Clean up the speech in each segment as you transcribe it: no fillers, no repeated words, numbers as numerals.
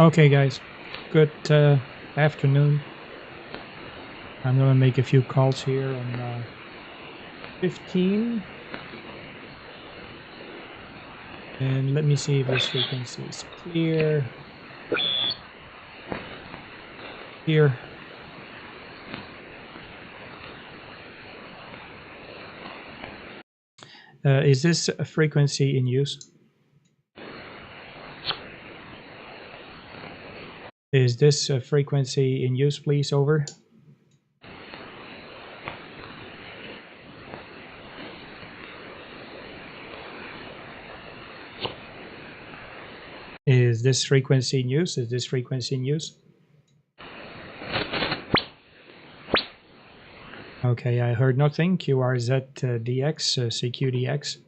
Okay, guys. Good afternoon. I'm gonna make a few calls here on 15. And let me see if this frequency is clear. Here. Is this a frequency in use? Is this a frequency in use, please? Over. Is this frequency in use? Is this frequency in use? Okay, I heard nothing. QRZ-DX, CQDX.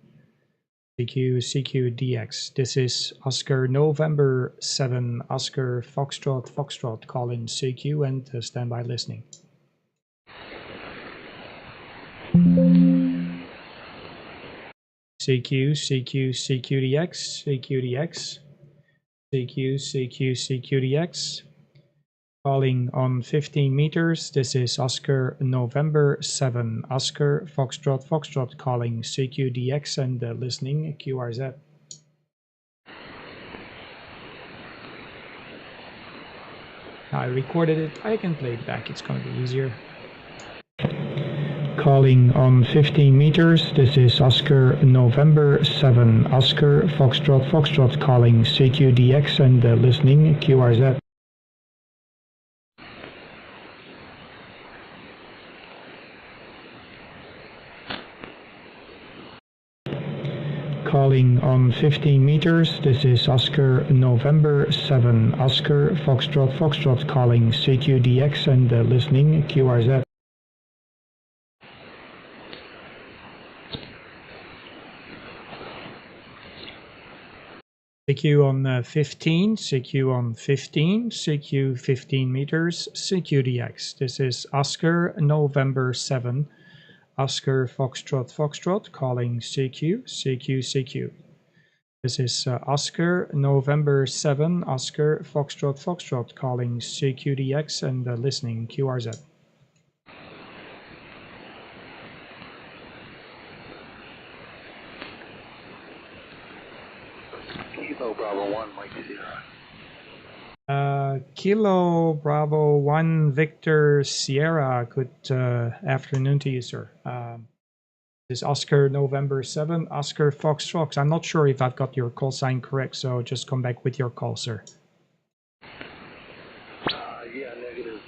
CQDX. This is Oscar November 7, Oscar Foxtrot calling CQ and standby listening. CQDX, CQDX. Calling on 15 meters. This is Oscar November 7, Oscar Foxtrot calling CQDX and listening QRZ. I recorded it. I can play it back. It's going to be easier. Calling on 15 meters. This is Oscar November 7, Oscar Foxtrot calling CQDX and listening QRZ. Calling on 15 meters. This is Oscar November 7, Oscar Foxtrot calling CQDX and listening QRZ. CQ on 15, CQ on 15, CQ 15 meters, CQDX. This is Oscar November 7, Oscar Foxtrot calling CQ. This is Oscar November 7, Oscar Foxtrot calling CQDX and listening QRZ. Kilo Bravo 1, Mike Sierra. Kilo Bravo 1 Victor Sierra. Good afternoon to you, sir. This is Oscar November 7, Oscar Fox. I'm not sure if I've got your call sign correct, so just come back with your call, sir. Yeah, negative.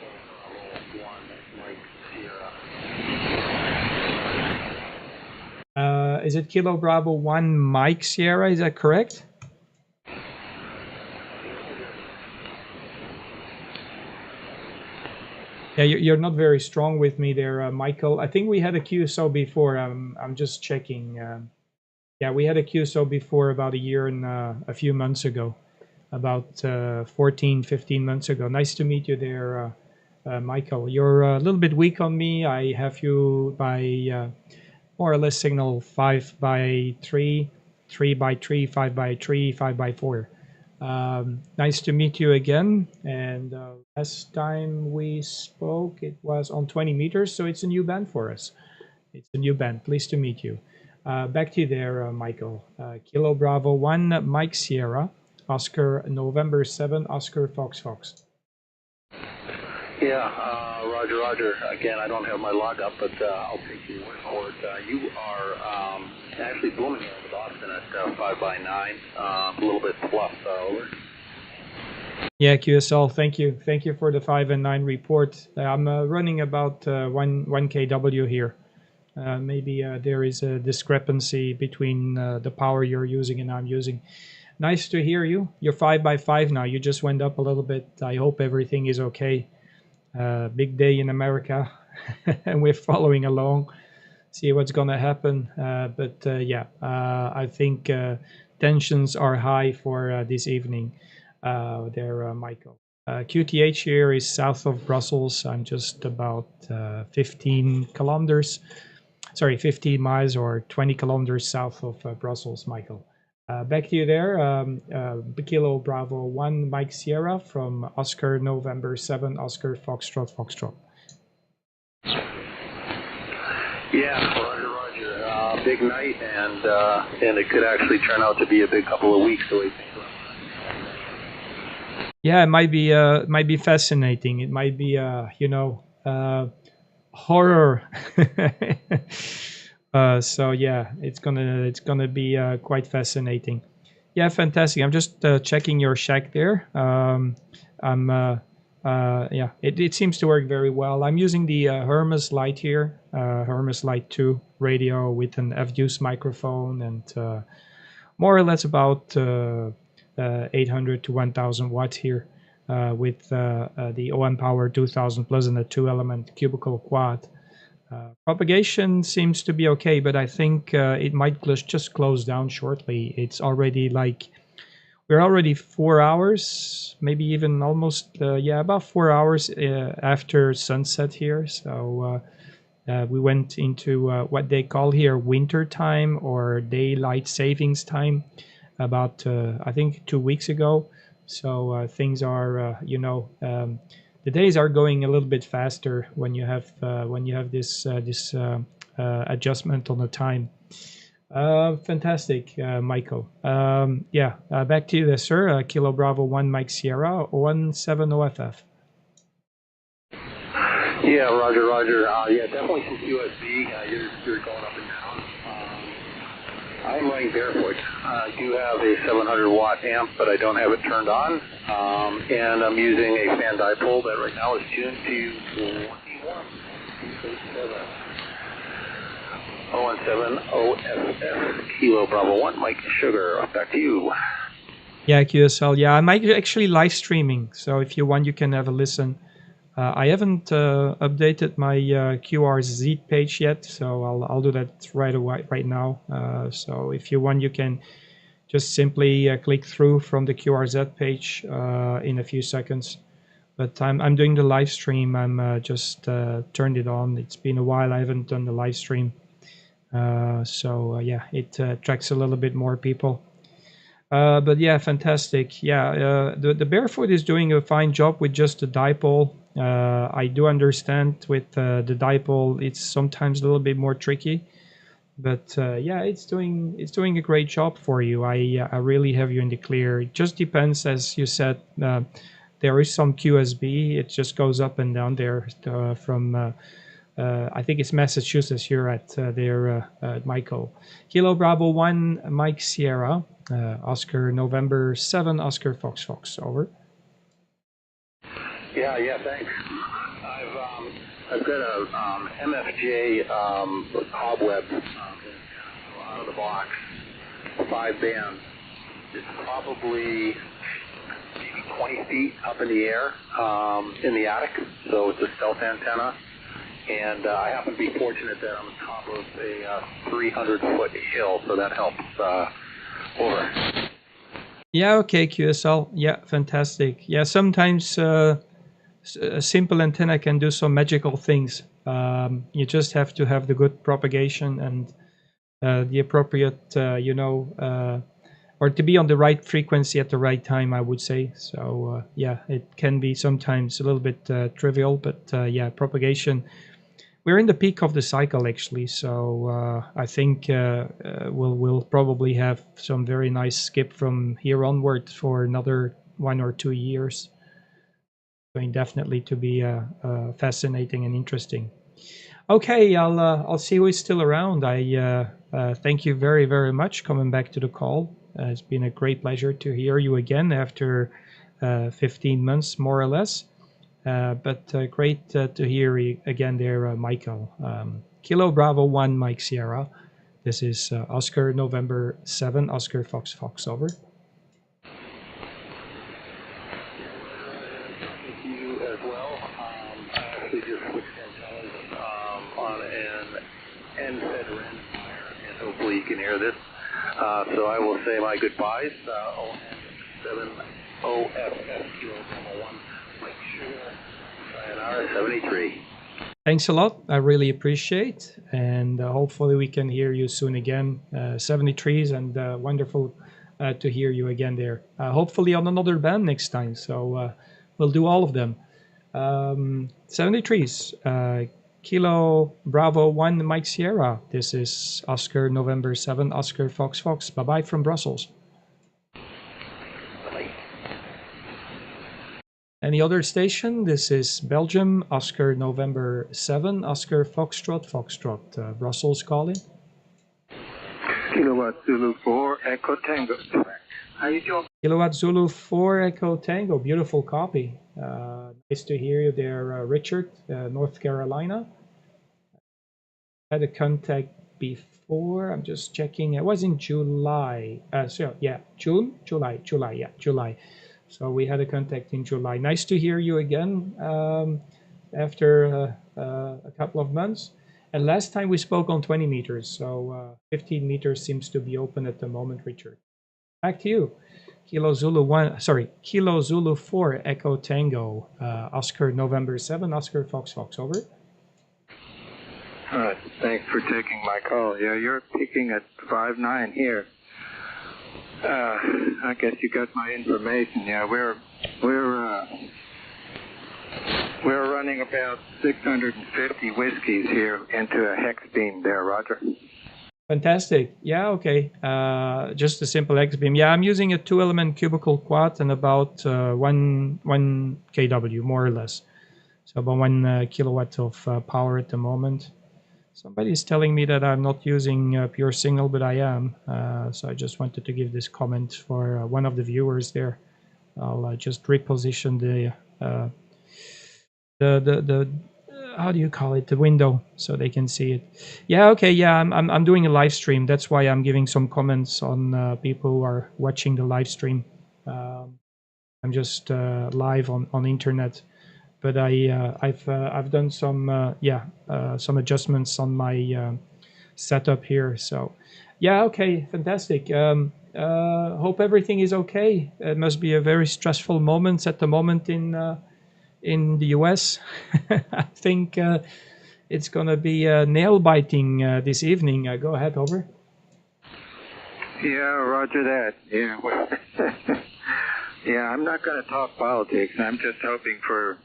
Bravo 1, Mike Sierra. Is it Kilo Bravo 1 Mike Sierra? Is that correct? Yeah, you're not very strong with me there, Michael. I think we had a QSO before. I'm just checking. Yeah, we had a QSO before about a year and a few months ago, about 14, 15 months ago. Nice to meet you there, Michael. You're a little bit weak on me. I have you by more or less signal 5 by 3, 3 by 3, 5 by 3, 5 by 4. Nice to meet you again. And last time we spoke, it was on 20 meters, so it's a new band for us. It's a new band. Pleased to meet you. Back to you there, Michael. Kilo Bravo 1, Mike Sierra, Oscar November 7, Oscar Fox. Yeah, Roger. Again, I don't have my log up, but I'll take your word for it. You are actually booming here in Boston at 5 by 9, a little bit plus. Over. Yeah, QSL, thank you. Thank you for the 5 and 9 report. I'm running about 1 kW here. Maybe there is a discrepancy between the power you're using and I'm using. Nice to hear you. You're 5 by 5 now. You just went up a little bit. I hope everything is okay. Big day in America, and we're following along. See what's going to happen. I think tensions are high for this evening. There, Michael. QTH here is south of Brussels. I'm just about 15 miles or 20 kilometers south of Brussels, Michael. Back to you there. Kilo Bravo 1 Mike Sierra from Oscar November 7 Oscar Foxtrot Foxtrot. Yeah, Roger. Big night, and it could actually turn out to be a big couple of weeks. So yeah, it might be fascinating. It might be horror. So yeah, it's gonna be quite fascinating. Yeah, fantastic. I'm just checking your shack there. Yeah, it seems to work very well. I'm using the Hermes Lite here, Hermes Lite 2 radio with an FDUS microphone and more or less about 800 to 1000 watts here with the OM Power 2000 plus and a 2-element cubicle quad. Propagation seems to be okay, but I think it might just close down shortly. It's already we're already 4 hours, maybe even almost, about 4 hours after sunset here. So we went into what they call here winter time or daylight savings time about, I think, 2 weeks ago. So things are, the days are going a little bit faster when you have this adjustment on the time. Fantastic, Michael. Back to you there, sir. Kilo Bravo 1 Mike Sierra 17 OFF. Yeah, Roger. Yeah, definitely some USB. You're going up and down. I'm running barefoot. I do have a 700 watt amp, but I don't have it turned on. And I'm using a fan dipole that right now is tuned to 21. 017 OFF Kilo Bravo 1 Mike Sugar. Back to you. Yeah, QSL. Yeah, I'm actually live streaming, so if you want, you can have a listen. I haven't updated my QRZ page yet, so I'll do that right away, right now. So if you want, you can just simply click through from the QRZ page in a few seconds. But I'm doing the live stream. I'm just turned it on. It's been a while. I haven't done the live stream. It attracts a little bit more people. But yeah, fantastic. Yeah, the Barefoot is doing a fine job with just the dipole. I do understand with the dipole, it's sometimes a little bit more tricky. But it's doing a great job for you. I really have you in the clear. It just depends, as you said. There is some QSB. It just goes up and down there from. I think it's Massachusetts here at Michael. Kilo Bravo 1 Mike Sierra Oscar November 7 Oscar Fox over. Yeah, thanks. I've got a MFJ cobweb out of the box, 5 bands. It's probably maybe 20 feet up in the air in the attic, so it's a stealth antenna. And I happen to be fortunate that I'm on top of a 300-foot hill, so that helps. Over. Yeah, okay, QSL. Yeah, fantastic. Yeah, sometimes a simple antenna can do some magical things. You just have to have the good propagation and the appropriate, or to be on the right frequency at the right time, I would say. So, it can be sometimes a little bit trivial, but propagation. We're in the peak of the cycle, actually, so I think we'll probably have some very nice skip from here onward for another 1 or 2 years. Going definitely to be fascinating and interesting. Okay, I'll see who is still around. I thank you very, very much coming back to the call. It's been a great pleasure to hear you again after 15 months, more or less. But great to hear you again there, Michael. Kilo Bravo 1 Mike Sierra. This is Oscar November 7 Oscar Fox over. Thank you as well. I actually just switched antennas on an end-fed ren wire, and hopefully you can hear this. So I will say my goodbyes. 017 OFF Kilo Bravo 1 Mike Sugar. 73. Thanks a lot. I really appreciate, and hopefully we can hear you soon again. 73s and wonderful to hear you again there. Hopefully on another band next time. So we'll do all of them. 73s. Kilo Bravo 1 Mike Sierra. This is Oscar November 7 Oscar Fox Fox. Bye bye from Brussels. Any other station? This is Belgium, Oscar November 7, Oscar Foxtrot, Foxtrot, Brussels calling. Kilowatt Zulu 4, Echo Tango. How you doing? Kilowatt Zulu 4, Echo Tango, beautiful copy. Nice to hear you there, Richard, North Carolina. Had a contact before, I'm just checking, it was in July. July. So we had a contact in July. Nice to hear you again after a couple of months. And last time we spoke on 20 meters, so 15 meters seems to be open at the moment, Richard. Back to you. Kilo Zulu 4 Echo Tango, Oscar November 7, Oscar Fox Fox, over. Thanks for taking my call. Yeah, you're peaking at 5.9 here. I guess you got my information. Yeah, we're running about 650 whiskeys here into a hex beam there, Roger. Fantastic. Yeah, okay. Just a simple X beam. Yeah, I'm using a 2-element cubicle quad and about 1 kW, more or less. So about 1 kilowatt of power at the moment. Somebody's telling me that I'm not using pure signal, but I am. So I just wanted to give this comment for one of the viewers there. I'll just reposition the how do you call it, the window, so they can see it. Yeah, okay, yeah, I'm doing a live stream. That's why I'm giving some comments on people who are watching the live stream. I'm just live on internet. But I've done some some adjustments on my setup here. So yeah, okay, fantastic. Hope everything is okay. It must be a very stressful moment at the moment in the US. I think it's gonna be nail biting this evening. Go ahead, over. Yeah, Roger that. Yeah, well, yeah, I'm not going to talk politics. I'm just hoping for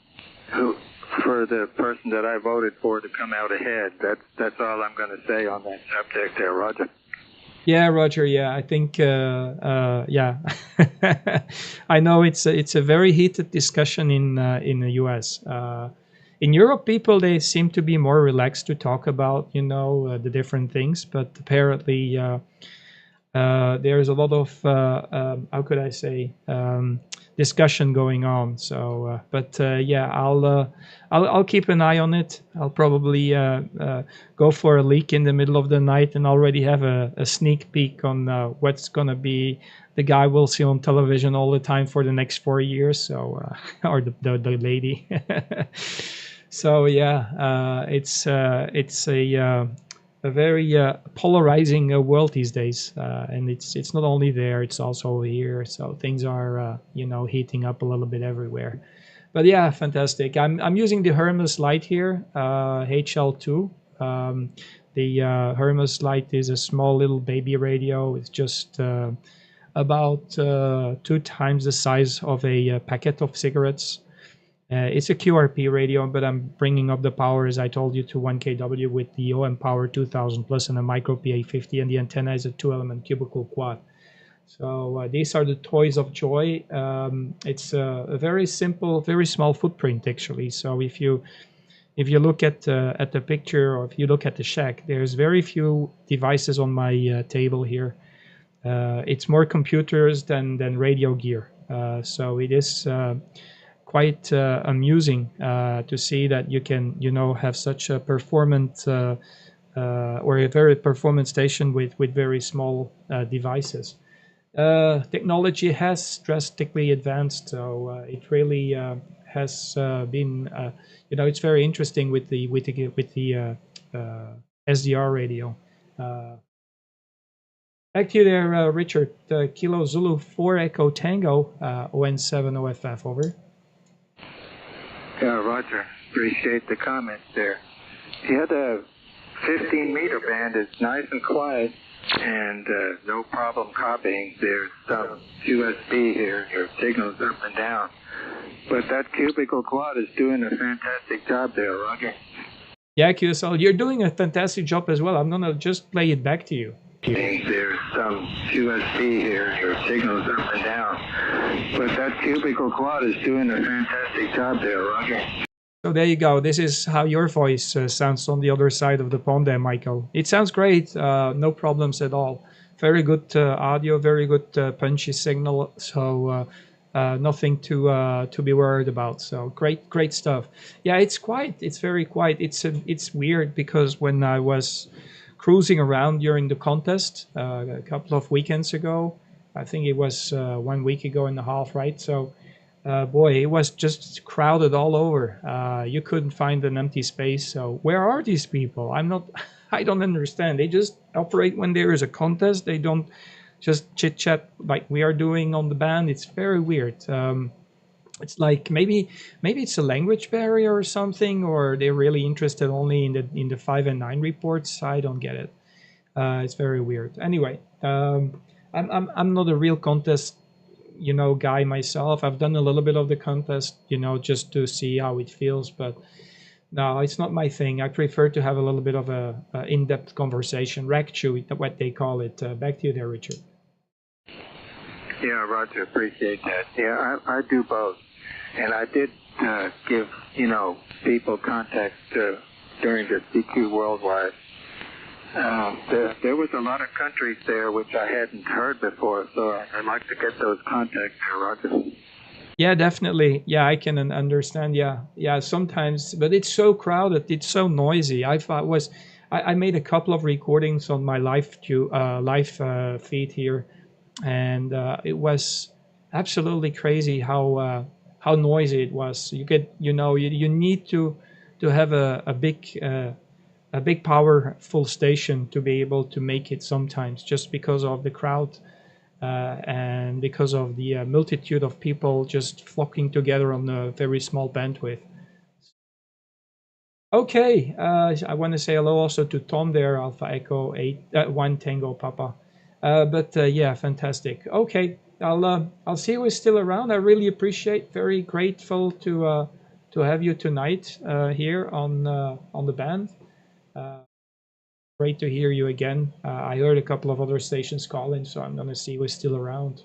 the person that I voted for to come out ahead. That's all I'm going to say on that subject there, Roger. Yeah, Roger. Yeah, I think yeah, I know it's a very heated discussion in the U.S. In Europe, people, they seem to be more relaxed to talk about the different things, but apparently there's a lot of how could I say discussion going on. So, but yeah, I'll keep an eye on it. I'll probably go for a leak in the middle of the night and already have a sneak peek on what's gonna be the guy we'll see on television all the time for the next 4 years. So, or the lady. So yeah, it's a very polarizing world these days, and it's not only there, it's also here. So things are heating up a little bit everywhere. But yeah, fantastic. I'm using the Hermes Lite here, HL2. The Hermes Lite is a small little baby radio. It's just about 2 times the size of a packet of cigarettes. It's a QRP radio, but I'm bringing up the power, as I told you, to 1 kW with the OM Power 2000 Plus and a Micro PA50, and the antenna is a 2-element cubicle quad. So these are the toys of joy. It's a very simple, very small footprint, actually. So if you look at the picture, or if you look at the shack, there's very few devices on my table here. It's more computers than radio gear. So it is quite amusing to see that you can have such a performant or a very performant station with very small devices. Technology has drastically advanced, so it really has been it's very interesting with the SDR radio. Back to you there, Richard. Kilo Zulu 4 Echo Tango, ON7 OFF, over. Yeah, Roger. Appreciate the comments there. Yeah, the 15-meter band is nice and quiet. and no problem copying. There's some USB here. Your signal's up and down. But that cubicle quad is doing a fantastic job there, Roger. Yeah, QSL, you're doing a fantastic job as well. I'm going to just play it back to you. There's some USB here. Your signal's up and down. But that cubicle quad is doing a fantastic job there, Roger. So there you go. This is how your voice sounds on the other side of the pond there, Michael. It sounds great. No problems at all. Very good audio, very good punchy signal. So nothing to be worried about. So great stuff. Yeah, it's quiet. It's very quiet. It's weird because when I was cruising around during the contest a couple of weekends ago, I think it was 1 week ago and a half, right? So boy, it was just crowded all over. You couldn't find an empty space. So where are these people? I don't understand. They just operate when there is a contest. They don't just chit chat like we are doing on the band. It's very weird. It's like maybe it's a language barrier or something, or they're really interested only in the 5 and 9 reports. I don't get it. It's very weird. Anyway, I'm not a real contest guy myself. I've done a little bit of the contest, just to see how it feels, but no, it's not my thing. I prefer to have a little bit of a in-depth conversation, rag chew, what they call it. Back to you there, Richard. Yeah, Roger, appreciate that. Yeah, I do both. And I did give, people contact during the CQ Worldwide. There was a lot of countries there which I hadn't heard before, so I'd like to get those contacts there, Roger. Yeah, definitely. Yeah, I can understand. Yeah, sometimes, but it's so crowded. It's so noisy. I made a couple of recordings on my live feed here, and it was absolutely crazy how noisy it was. You get, you need to have a big powerful station to be able to make it sometimes, just because of the crowd and because of the multitude of people just flocking together on a very small bandwidth. Okay, I want to say hello also to Tom there, Alpha Echo 1 Tango Papa. Yeah, fantastic. Okay, I'll see who's still around. I really appreciate, very grateful to have you tonight here on the band. Great to hear you again. I heard a couple of other stations calling, so I'm gonna see who's still around.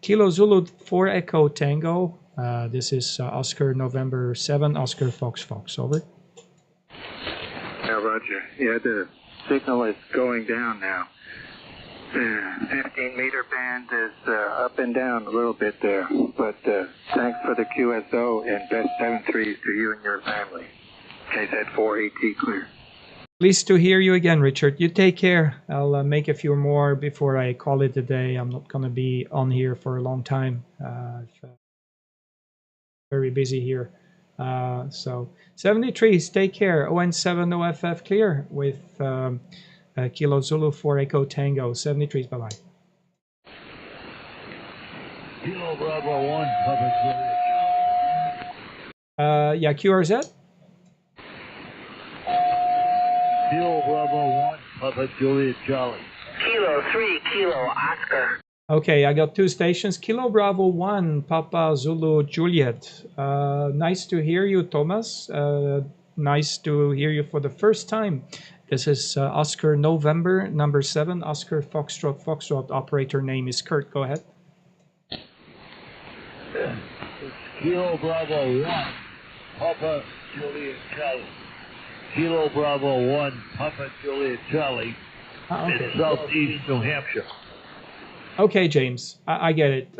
Kilo Zulu 4 Echo Tango. This is Oscar November 7, Oscar Fox Fox. Over. Yeah, Roger. Yeah, the signal is going down now. The 15-meter band is up and down a little bit there, but thanks for the QSO and best 7-3s to you and your family. KZ 4AT clear. Pleased to hear you again, Richard. You take care. I'll make a few more before I call it a day. I'm not going to be on here for a long time. Very busy here. So 73s, take care. ON7 OFF clear with Kilo Zulu 4 Echo Tango. 73s, bye-bye. Kilo Bravo 1, Papa Juliet. Yeah, QRZ? Kilo Bravo 1, Papa Juliet Charlie. Kilo 3, Kilo Oscar. Okay, I got 2 stations. Kilo Bravo 1, Papa Zulu Juliet. Nice to hear you, Thomas. Nice to hear you for the first time. This is Oscar November, number 7, Oscar Foxtrot Foxtrot. Operator name is Kurt. Go ahead. It's Kilo Bravo 1, Papa Juliet Charlie. Kilo Bravo 1, Papa Juliet Charlie. Okay. In southeast New Hampshire. Okay, James, I get it.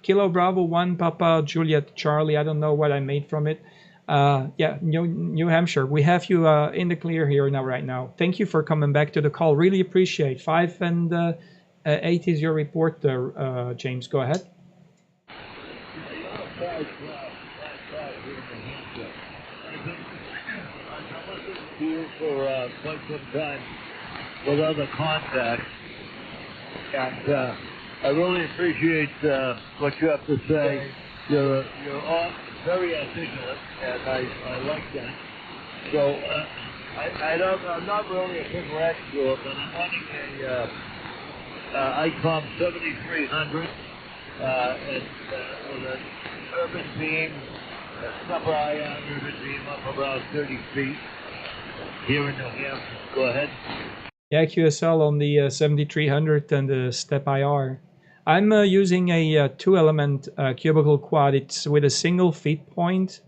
Kilo Bravo 1, Papa Juliet Charlie. I don't know what I made from it. Yeah, New Hampshire. We have you in the clear here now, right now. Thank you for coming back to the call. Really appreciate. 5 and 8 is your report there, James. Go ahead. For quite some time with other contacts, and I really appreciate what you have to say. You're all very articulate, and I like that. So I'm not really a big red school, but I'm running a ICOM 7300 and with a urban beam, a upper ion urban beam up about 30 feet here in New Hampshire. Go ahead. Yeah, QSL on the 7300 and the Step IR. I'm using a two-element cubicle quad. It's with a single feed point,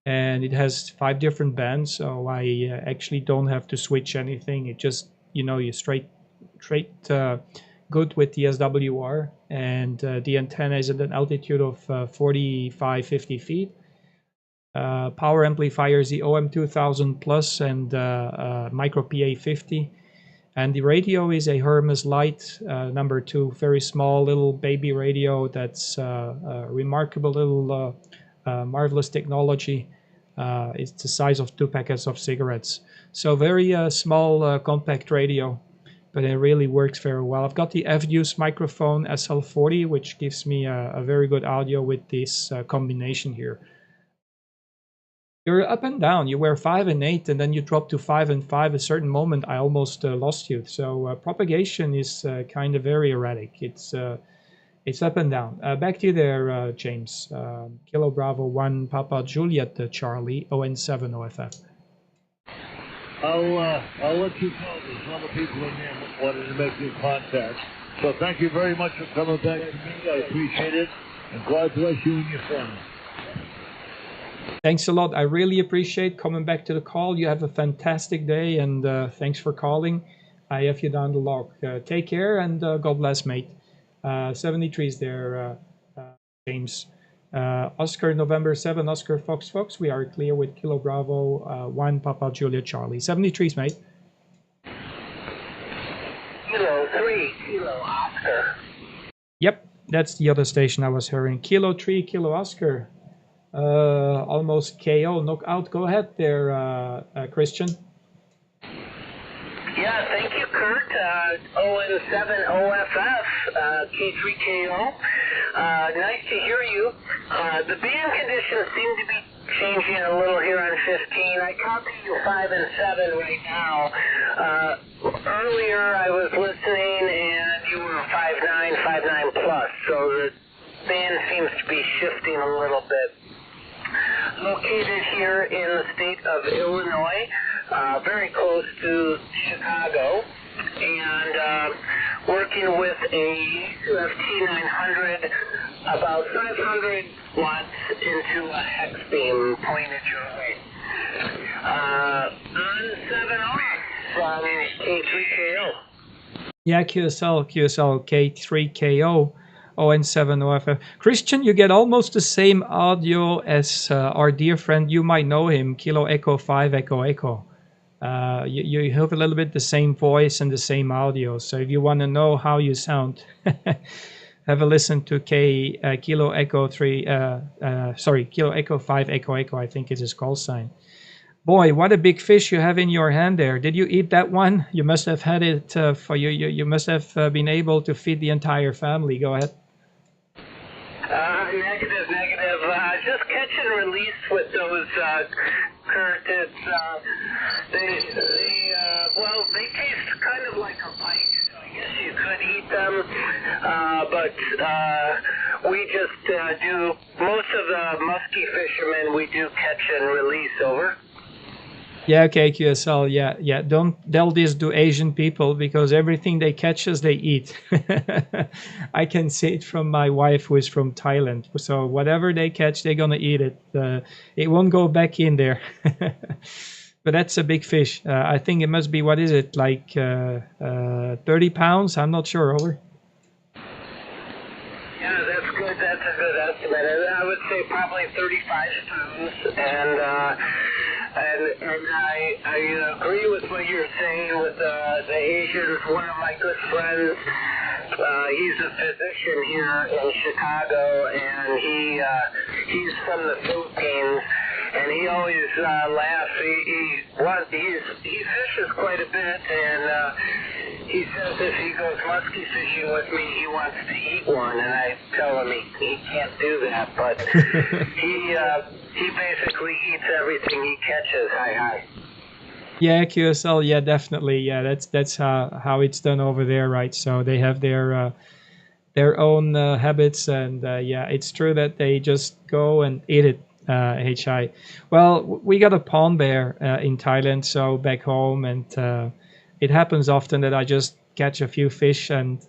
and it has 5 different bands, so I actually don't have to switch anything. It just, you straight good with the SWR, and the antenna is at an altitude of 45-50 feet. Power amplifier is the OM2000 Plus and Micro PA50. And the radio is a Hermes Light number 2, very small little baby radio that's remarkable little marvelous technology. It's the size of 2 packets of cigarettes. So very small compact radio, but it really works very well. I've got the F-Use microphone SL40, which gives me a very good audio with this combination here. You're up and down. You were 5 and 8, and then you drop to 5 and 5. At a certain moment, I almost lost you. So propagation is kind of very erratic. It's up and down. Back to you there, James. Kilo Bravo 1 Papa Juliet Charlie ON7 OFF. I'll let you know. There's other people in there wanting to make new contact. So thank you very much for coming back to me. I appreciate it, and God bless you and your family. Thanks a lot. I really appreciate coming back to the call. You have a fantastic day, and thanks for calling. I have you down the log. Take care, and God bless, mate. 73 is there, James. Oscar November 7, Oscar Fox. We are clear with Kilo Bravo 1 Papa Julia Charlie. 73s, mate. Kilo 3, Kilo Oscar. Yep, that's the other station I was hearing. Kilo 3, Kilo Oscar. Almost KO, knockout. Go ahead there, Christian. Yeah, thank you, Kurt. ON7 OFF, K3KO. Nice to hear you. The band conditions seem to be changing a little here on 15. I copy you 5 and 7 right now. Earlier I was listening and you were 5.9 plus, so the band seems to be shifting a little bit. Located here in the state of Illinois, very close to Chicago, and working with a FT900, about 500 watts into a hex beam pointed your way. On 7 off from K3KO. Yeah, QSL K3KO. ON7 OFF. Christian, you get almost the same audio as our dear friend. You might know him, Kilo Echo 5 Echo Echo. You have a little bit the same voice and the same audio. So if you want to know how you sound, have a listen to Kilo Echo 5 Echo Echo. I think is his call sign. Boy, what a big fish you have in your hand there. Did you eat that one? You must have had it for you. You must have been able to feed the entire family. Go ahead. Negative. Just catch and release with those, Kurt. It's, they taste kind of like a pike. So I guess you could eat them, but we just do, most of the musky fishermen, we do catch and release, over. Yeah, okay, QSL, yeah. Don't tell this to Asian people because everything they catches, they eat. I can see it from my wife who is from Thailand. So whatever they catch, they're going to eat it. It won't go back in there. But that's a big fish. I think it must be, what is it, like 30 pounds? I'm not sure, over. Yeah, that's good. That's a good estimate. I would say probably 35 pounds. And I agree with what you're saying with the Asians. One of my good friends, he's a physician here in Chicago, and he's from the Philippines, and he always laughs. He fishes quite a bit, and he says if he goes musky fishing with me, he wants to eat one, and I tell him he can't do that, but he basically eats everything he catches. Hi. Yeah, QSL. Yeah, definitely. Yeah, that's how it's done over there, right? So they have their own habits, and yeah, it's true that they just go and eat it. HI. Well, we got a pond bear in Thailand, so back home, and it happens often that I just catch a few fish, and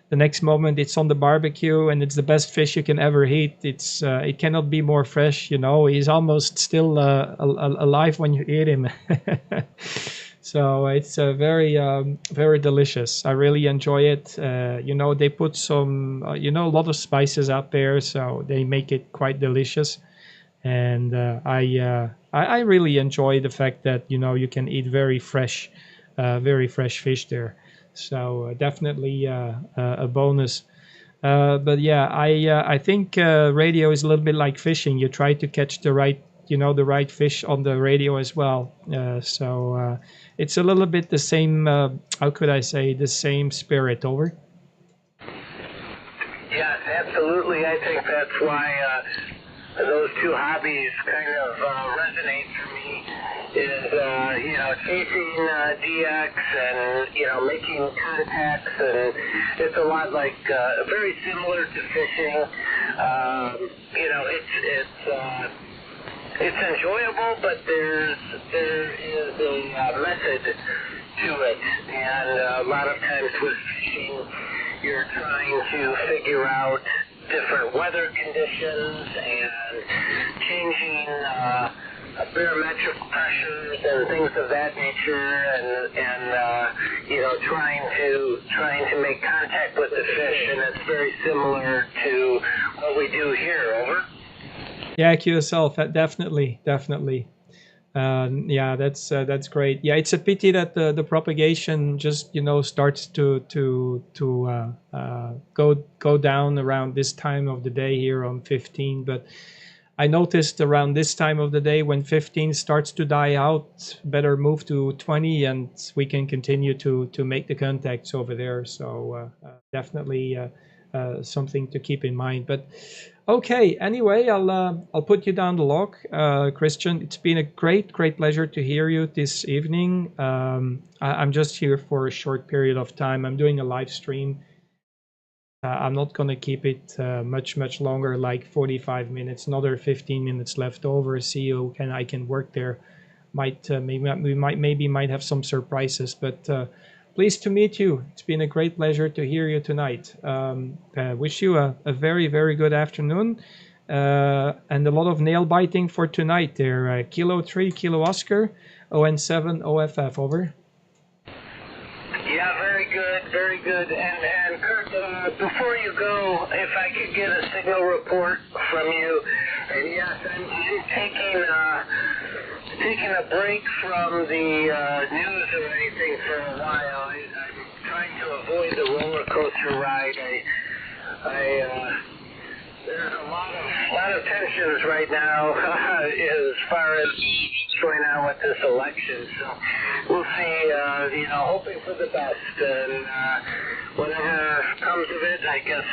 the next moment it's on the barbecue, and it's the best fish you can ever eat. It cannot be more fresh. He's almost still alive when you eat him. So it's very very delicious. I really enjoy it. They put some a lot of spices out there, so they make it quite delicious. And I really enjoy the fact that you can eat very fresh fish there. So definitely a bonus. But yeah, I think radio is a little bit like fishing. You try to catch the right fish on the radio as well. So it's a little bit the same. How could I say, the same spirit? Over. Yes, absolutely. I think that's why those two hobbies kind of resonate for me. Is chasing DX and making contacts, and it's a lot like very similar to fishing. It's enjoyable, but there is a method to it, and a lot of times with fishing, you're trying to figure out different weather conditions and changing barometric pressures and things of that nature, and trying to make contact with the fish, and it's very similar to what we do here. Over. Yeah, QSL, definitely. Yeah, that's great. Yeah, it's a pity that the propagation just starts to go down around this time of the day here on 15. But I noticed around this time of the day, when 15 starts to die out, better move to 20, and we can continue to make the contacts over there. So definitely something to keep in mind. But okay, anyway, I'll put you down the log, Christian. It's been a great pleasure to hear you this evening. I'm just here for a short period of time. I'm doing a live stream. I'm not going to keep it much longer, like 45 minutes, another 15 minutes left over. See who I can work there. Maybe might have some surprises, but pleased to meet you. It's been a great pleasure to hear you tonight. Wish you a very good afternoon, and a lot of nail biting for tonight there. Kilo 3, Kilo Oscar, ON7 OFF, over. Yeah, very good. And Kurt, before you go, if I could get a signal report from you. And yes, I'm taking a break from the news or anything for a while. I'm trying to avoid the roller coaster ride. There's a lot of tensions right now as far as going on with this election. So we'll see. Hoping for the best, and whatever comes of it, I guess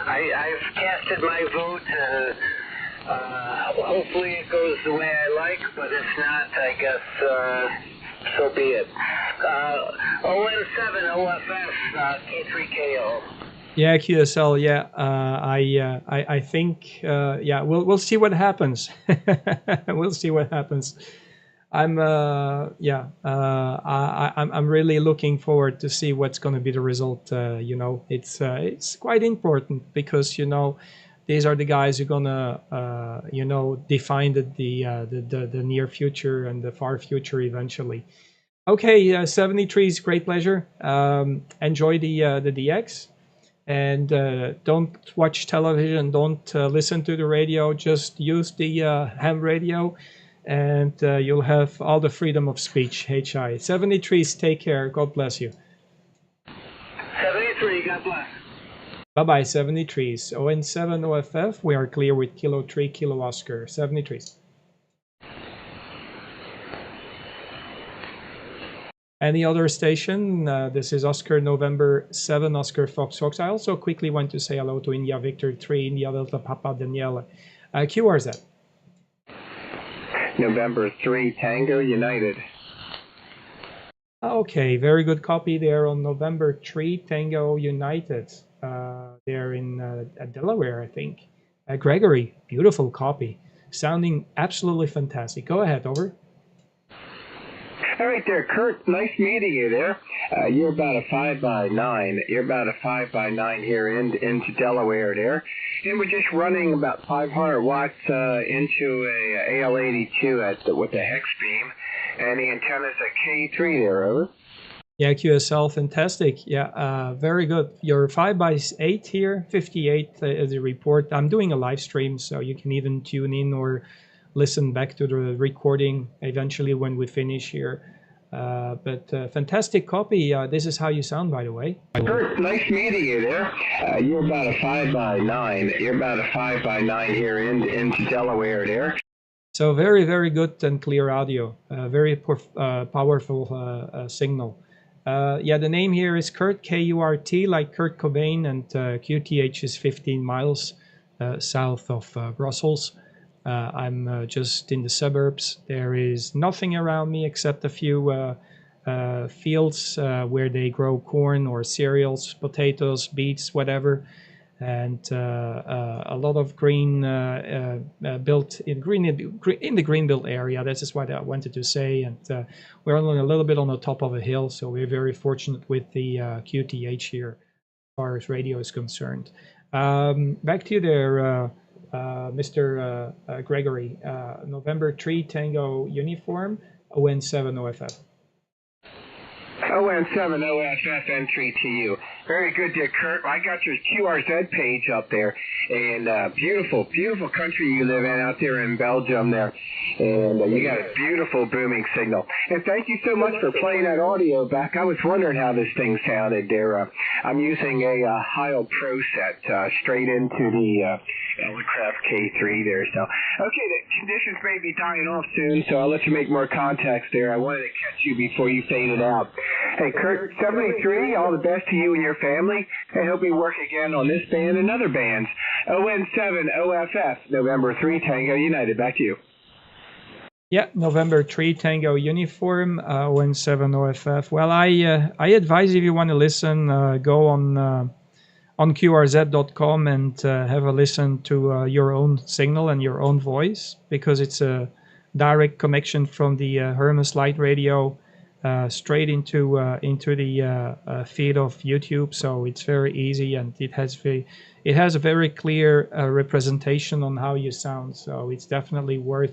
I've casted my vote, and hopefully it goes the way I like. But if not, I guess so be it. ON7 OFF K3KO. Yeah, QSL. Yeah, I think. Yeah, we'll see what happens. We'll see what happens. I'm I'm really looking forward to see what's going to be the result. It's quite important, because these are the guys who are gonna define the near future and the far future eventually. Okay, 73 is great pleasure. Enjoy the DX. And don't watch television, don't listen to the radio, just use the ham radio, and you'll have all the freedom of speech. HI 73s, take care, God bless you. 73, God bless. Bye 73s. ON7 OFF, we are clear with Kilo 3 Kilo Oscar. 73s. Any other station? This is Oscar November 7, Oscar Fox. I also quickly want to say hello to India Victor 3, India Delta Papa Danielle. QRZ. November 3, Tango United. Okay, very good copy there on November 3, Tango United. They're in Delaware, I think. Gregory, beautiful copy. Sounding absolutely fantastic. Go ahead, over. All right there, Kurt. Nice meeting you there. You're about a 5x9. You're about a 5x9 here into Delaware there. And we're just running about 500 watts into a AL82 with a hex beam. And the antenna's a K3 there, over. Yeah, QSL, fantastic. Yeah, very good. Your 5x8 here, 58 is a report. I'm doing a live stream, so you can even tune in or listen back to the recording eventually when we finish here. But fantastic copy. This is how you sound, by the way. Kurt, nice meeting you there. You're about a 5x9. You're about a 5x9 here into Delaware there. So very, very good and clear audio. Very powerful signal. Yeah, the name here is Kurt, K-U-R-T, like Kurt Cobain, and QTH is 15 miles south of Brussels. I'm just in the suburbs. There is nothing around me except a few fields where they grow corn or cereals, potatoes, beets, whatever, and a lot of green built in the Greenbelt area. This is what I wanted to say. And we're only a little bit on the top of a hill, so we're very fortunate with the QTH here as far as radio is concerned. Back to you there, Mr. Gregory. November 3 Tango Uniform, ON7 OFF. ON7 OFF entry to you. Very good, dear Kurt. I got your QRZ page up there, and beautiful, beautiful country you live in out there in Belgium there, and you got a beautiful booming signal. And thank you so much for playing that audio back. I was wondering how this thing sounded there. I'm using a Heil Pro set straight into the Elecraft K3 there. So, okay, the conditions may be dying off soon, so I'll let you make more contacts there. I wanted to catch you before you faded out. Hey, Kurt, 73, all the best to you and your family. I hope we work again on this band and other bands. ON7 OFF, November 3 Tango United. Back to you. Yeah, November 3 Tango Uniform, ON7 OFF. Well, I advise if you want to listen, go on QRZ.com and have a listen to your own signal and your own voice, because it's a direct connection from the Hermes Light Radio straight into the feed of YouTube. So it's very easy, and it has a very clear representation on how you sound. So it's definitely worth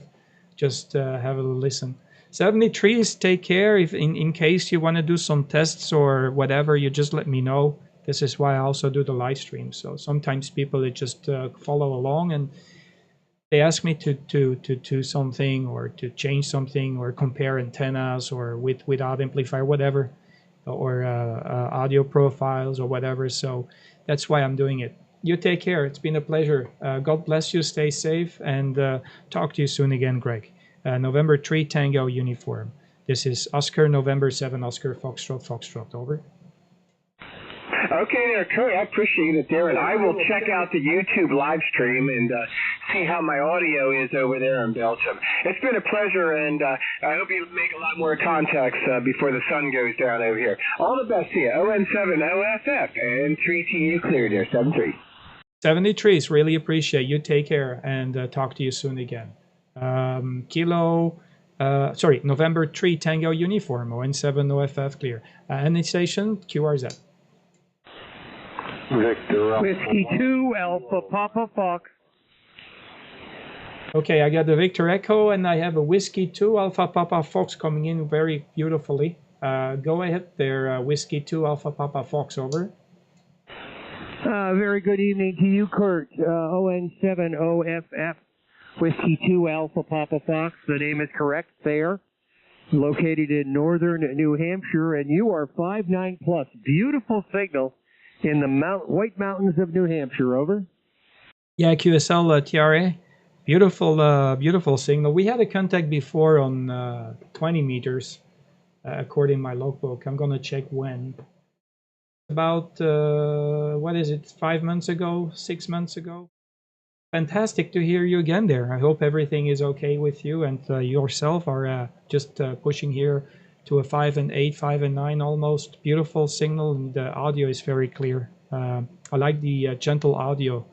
just have a listen. 73 is take care. If in case you want to do some tests or whatever, you just let me know. This is why I also do the live stream. So sometimes people they just follow along and they ask me to do something or to change something or compare antennas or without amplifier, whatever, or audio profiles or whatever. So that's why I'm doing it. You take care. It's been a pleasure. God bless you. Stay safe, and talk to you soon again, Greg. November 3 Tango Uniform. This is Oscar November 7 Oscar Foxtrot Foxtrot. Over. Okay there, Kurt. I appreciate it there, and I will check out the YouTube live stream and see how my audio is over there in Belgium. It's been a pleasure, and I hope you make a lot more contacts before the sun goes down over here. All the best to you. ON7 OFF and 3TU clear there, 73. 73s, really appreciate you. Take care, and talk to you soon again. November 3 Tango Uniform, ON7 OFF clear. Any station, QRZ. Victor Whiskey 2 Alpha Papa Fox. Okay, I got the Victor Echo, and I have a Whiskey 2 Alpha Papa Fox coming in very beautifully. Go ahead there, Whiskey 2 Alpha Papa Fox, over. Very good evening to you, Kurt. ON7 OFF, Whiskey 2 Alpha Papa Fox. The name is correct there. Located in northern New Hampshire, and you are 5'9 plus. Beautiful signal in the White Mountains of New Hampshire, over. Yeah, QSL TRA. Beautiful signal. We had a contact before on 20 meters, according to my logbook. I'm going to check when. About, 5 months ago, 6 months ago. Fantastic to hear you again there. I hope everything is okay with you and yourself are just pushing here to a 5 and 8, 5 and 9 almost. Beautiful signal, and the audio is very clear. I like the gentle audio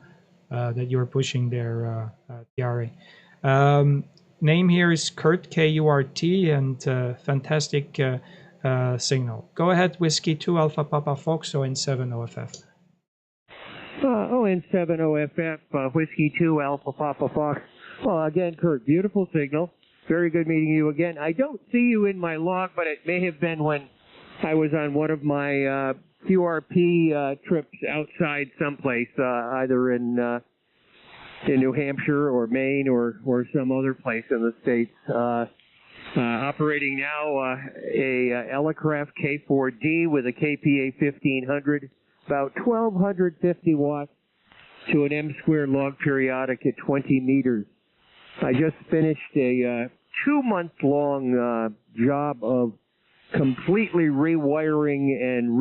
that you're pushing there, Tiare. Name here is Kurt, K-U-R-T, and fantastic signal. Go ahead, Whiskey 2 Alpha Papa Fox, ON7 OFF. ON7 OFF, Whiskey 2 Alpha Papa Fox. Well, again, Kurt, beautiful signal. Very good meeting you again. I don't see you in my log, but it may have been when I was on one of my QRP trips outside someplace, either in New Hampshire or Maine or some other place in the States. Operating now a Elecraft K4D with a KPA 1500, about 1250 watts to an M-squared log periodic at 20 meters. I just finished a 2-month-long job of completely rewiring and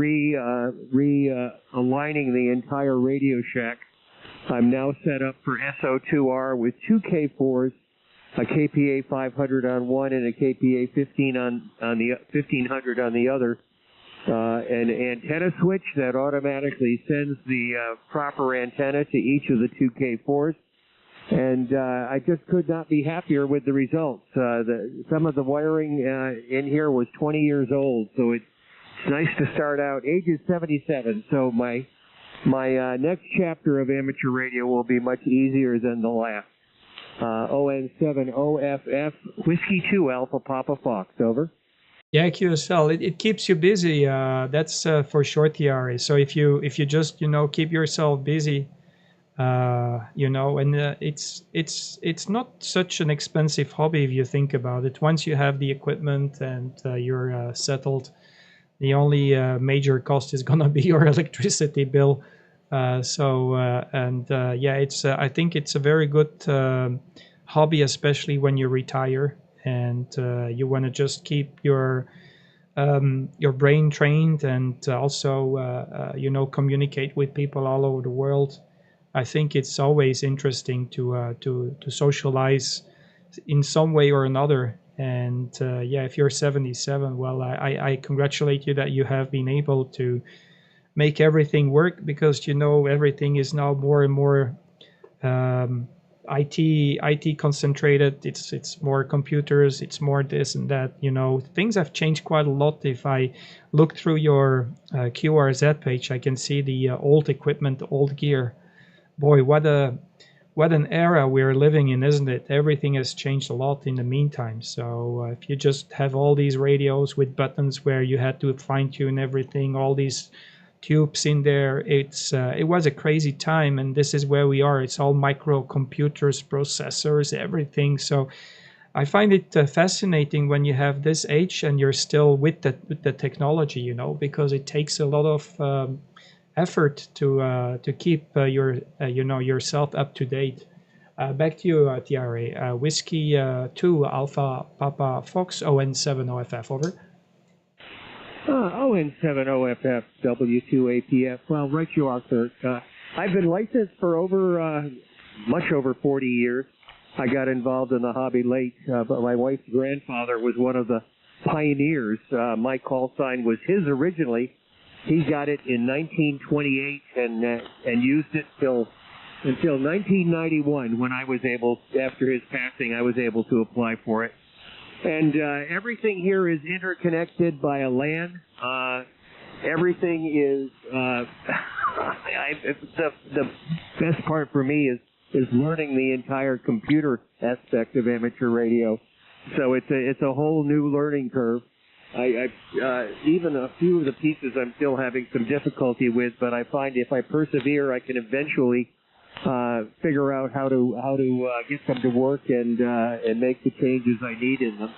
realigning the entire Radio Shack. I'm now set up for SO2R with 2 K4s, a KPA 500 on one and a KPA 1500 on the other. An antenna switch that automatically sends the proper antenna to each of the 2 K4s. And I just could not be happier with the results. Some of the wiring in here was 20 years old, so it's nice to start out. Age is 77, so my next chapter of amateur radio will be much easier than the last. ON7 OFF, Whiskey 2 Alpha Papa Fox, over. Yeah, QSL, it keeps you busy. That's for sure, Tiare. So if you just keep yourself busy, and it's not such an expensive hobby if you think about it. Once you have the equipment and you're settled, the only major cost is gonna be your electricity bill. It's I think it's a very good hobby, especially when you retire and you want to just keep your brain trained and also communicate with people all over the world. I think it's always interesting to socialize in some way or another. And if you're 77, well, I congratulate you that you have been able to make everything work, because everything is now more and more IT concentrated. It's more computers, it's more this and that. Things have changed quite a lot. If I look through your QRZ page, I can see the old equipment, old gear. Boy, what an era we're living in, isn't it? Everything has changed a lot in the meantime. So if you just have all these radios with buttons where you had to fine-tune everything, all these tubes in there, it was a crazy time, and this is where we are. It's all microcomputers, processors, everything. So I find it fascinating when you have this age and you're still with the technology, because it takes a lot of effort to keep yourself up to date. Back to you, Tiare. Whiskey 2 Alpha Papa Fox, ON7 OFF, over. ON7 OFF W2APF. Well, right you are, Kurt. I've been licensed for much over 40 years. I got involved in the hobby late, but my wife's grandfather was one of the pioneers. My call sign was his originally. He got it in 1928 and used it until 1991, when I was able, after his passing, I was able to apply for it. And everything here is interconnected by a LAN. Everything is the best part for me is learning the entire computer aspect of amateur radio. So it's a whole new learning curve. Even a few of the pieces I'm still having some difficulty with, but I find if I persevere, I can eventually figure out how to get them to work and make the changes I need in them.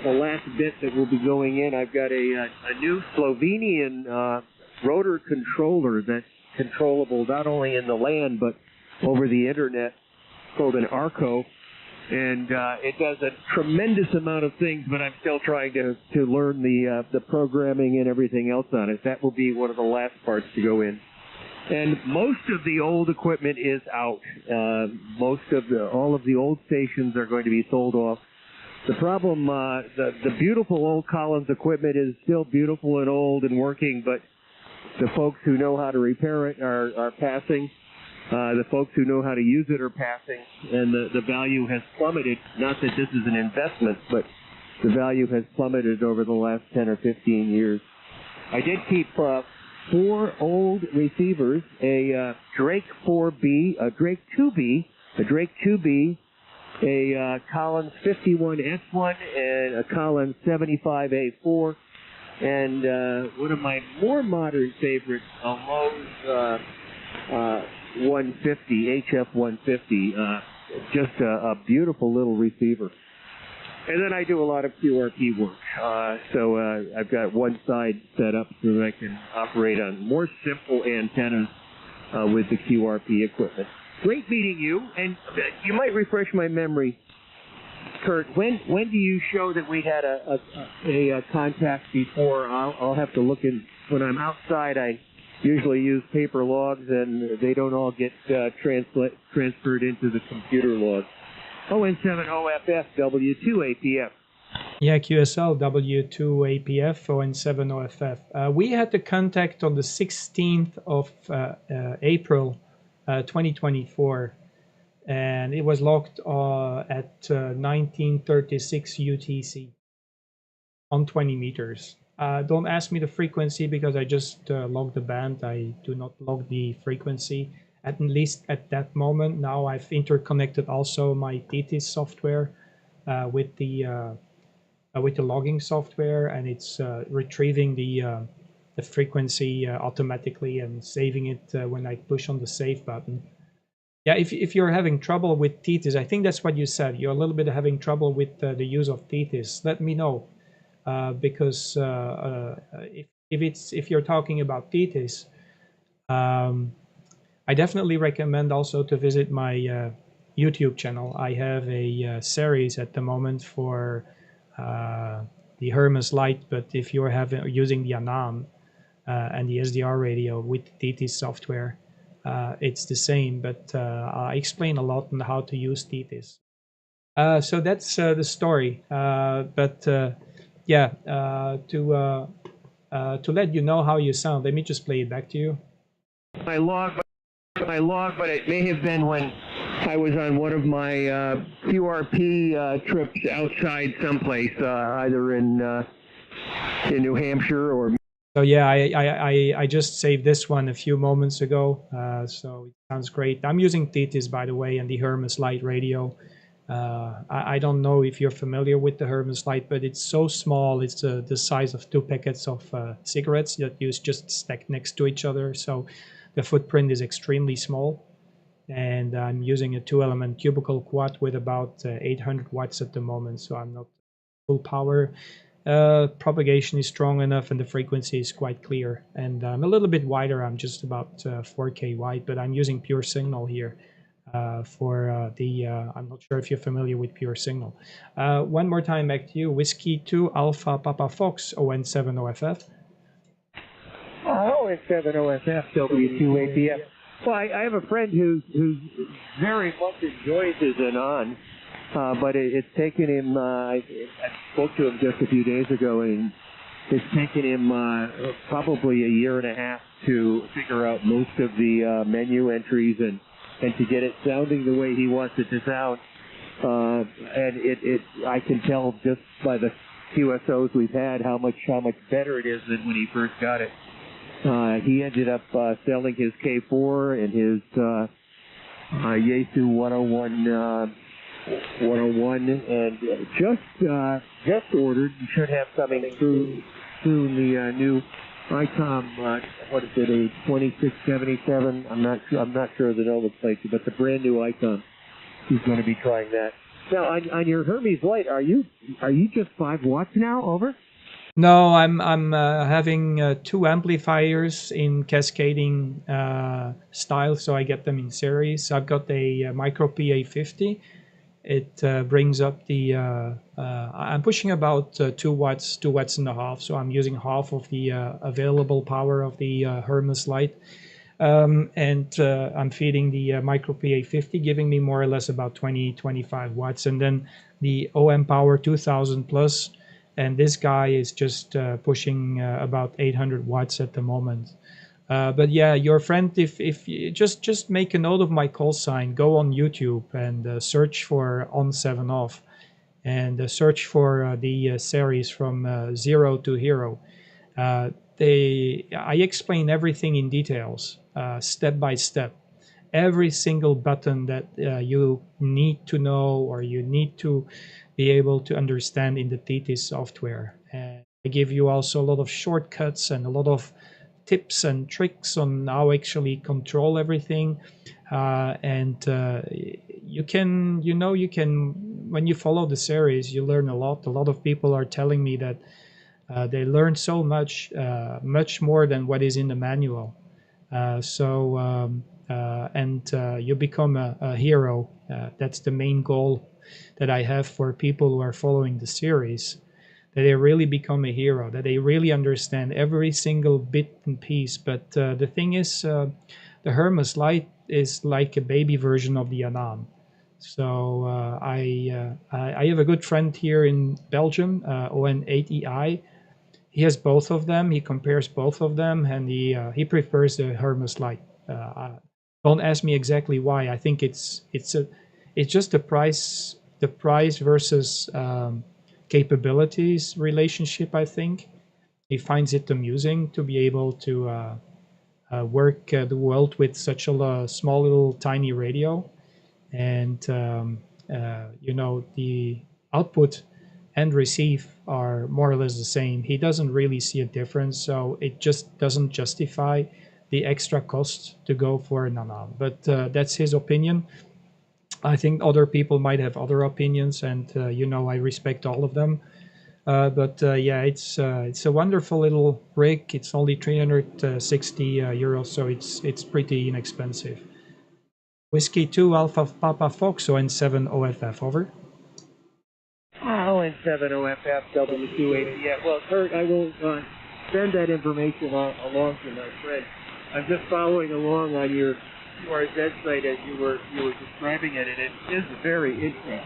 The last bit that will be going in, I've got a new Slovenian rotor controller that's controllable not only in the LAN but over the internet, called an Arco. And it does a tremendous amount of things, but I'm still trying to learn the programming and everything else on it. That will be one of the last parts to go in. And most of the old equipment is out. All of the old stations are going to be sold off. The problem, the beautiful old Collins equipment is still beautiful and old and working, but the folks who know how to repair it are passing. The folks who know how to use it are passing, and the value has plummeted. Not that this is an investment, but the value has plummeted over the last 10 or 15 years. I did keep 4 old receivers, a Drake 4B, a Drake 2B, a Collins 51S1, and a Collins 75A4, and one of my more modern favorites, a Lowe's 150, HF 150, just a beautiful little receiver. And then I do a lot of QRP work, so I've got one side set up so that I can operate on more simple antennas with the QRP equipment. Great meeting you, and you might refresh my memory, Kurt. When do you show that we had a contact before? I'll have to look in. When I'm outside, I usually use paper logs, and they don't all get transferred into the computer log. ON7OFF W2APF. Yeah, QSL W2APF ON7OFF. We had the contact on the 16th of April 2024, and it was logged at 1936 UTC on 20 meters. Don't ask me the frequency because I just log the band. I do not log the frequency, at least at that moment. Now I've interconnected also my TETIS software with the logging software, and it's retrieving the frequency automatically and saving it when I push on the save button. Yeah, if you're having trouble with TETIS, I think that's what you said. You're a little bit having trouble with the use of TETIS. Let me know. Because if you're talking about TETIS, I definitely recommend also to visit my YouTube channel. I have a series at the moment for the Hermes Lite, but if you're using the Anam and the SDR radio with TETIS software, it's the same, but I explain a lot on how to use TETIS. So that's the story. Yeah, to let you know how you sound, let me just play it back to you. My log, but it may have been when I was on one of my QRP trips outside someplace, either in New Hampshire or. So yeah, I just saved this one a few moments ago, so it sounds great. I'm using TETIS, by the way, and the Hermes Lite radio. I don't know if you're familiar with the Hermes Lite, but it's so small. It's the size of 2 packets of cigarettes that you just stack next to each other. So the footprint is extremely small. And I'm using a 2-element cubicle quad with about 800 watts at the moment. So I'm not full power. Propagation is strong enough and the frequency is quite clear. And I'm a little bit wider. I'm just about 4K wide, but I'm using pure signal here. For I'm not sure if you're familiar with pure signal. One more time back to you. Whiskey 2 Alpha Papa Fox ON7OFF. ON7OFF W2APF. Well, I have a friend who's very much enjoys his Anon, but it's taken him. I spoke to him just a few days ago, and it's taken him probably a year and a half to figure out most of the menu entries and to get it sounding the way he wants it to sound. And I can tell just by the QSOs we've had how much better it is than when he first got it. He ended up selling his K4 and his Yaesu 101, and just ordered. You should have coming through soon the new ICOM. What is it? A 2677. I'm not sure of the nomenclature, but the brand new ICOM. He's going to be trying that. Now on your Hermes Lite, are you just 5 watts now? Over? No, I'm having 2 amplifiers in cascading style, so I get them in series. I've got a Micro PA50. It brings up the. I'm pushing about 2 watts, 2 watts and a half. So I'm using half of the available power of the Hermes Lite. And I'm feeding the Micro PA50, giving me more or less about 20-25 watts, and then the OM Power 2000 plus, and this guy is just pushing about 800 watts at the moment. But yeah, your friend, if you just make a note of my call sign, go on YouTube and search for On 7 Off, and search for the series from Zero to Hero. I explain everything in details, step by step. Every single button that you need to know or you need to be able to understand in the TT software. And I give you also a lot of shortcuts and a lot of tips and tricks on how actually control everything. You can, when you follow the series, you learn a lot. A lot of people are telling me that they learn so much, much more than what is in the manual. You become a hero. That's the main goal that I have for people who are following the series, that they really become a hero, that they really understand every single bit and piece. But the thing is, the Hermes Light is like a baby version of the Anan. So I have a good friend here in Belgium, ON8EI. He has both of them. He compares both of them, and he prefers the Hermes Light. Don't ask me exactly why. I think it's just the price versus capabilities relationship. I think he finds it amusing to be able to work the world with such a small little tiny radio, and the output and receive are more or less the same. He doesn't really see a difference, so it just doesn't justify the extra cost to go for an Anan. But that's his opinion. I think other people might have other opinions, and I respect all of them. Yeah, it's a wonderful little rig. It's only 360 euros, so it's pretty inexpensive. Whiskey 2 Alpha Papa Fox, ON7 OFF, over. ON7 OFF W280. Yeah, well, Kurt, I will send that information along to my friend. I'm just following along on your QRZ site as you were describing it, and it is very interesting.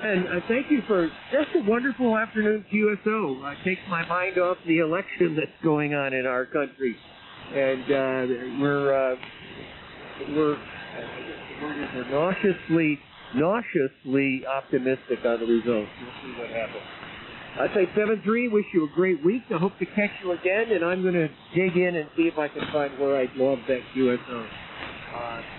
And thank you for just a wonderful afternoon QSO. Takes my mind off the election that's going on in our country, and we're nauseously optimistic on the results. We'll see what happens. I'd say 7-3, wish you a great week. I hope to catch you again, and I'm going to dig in and see if I can find where I logged that QSO.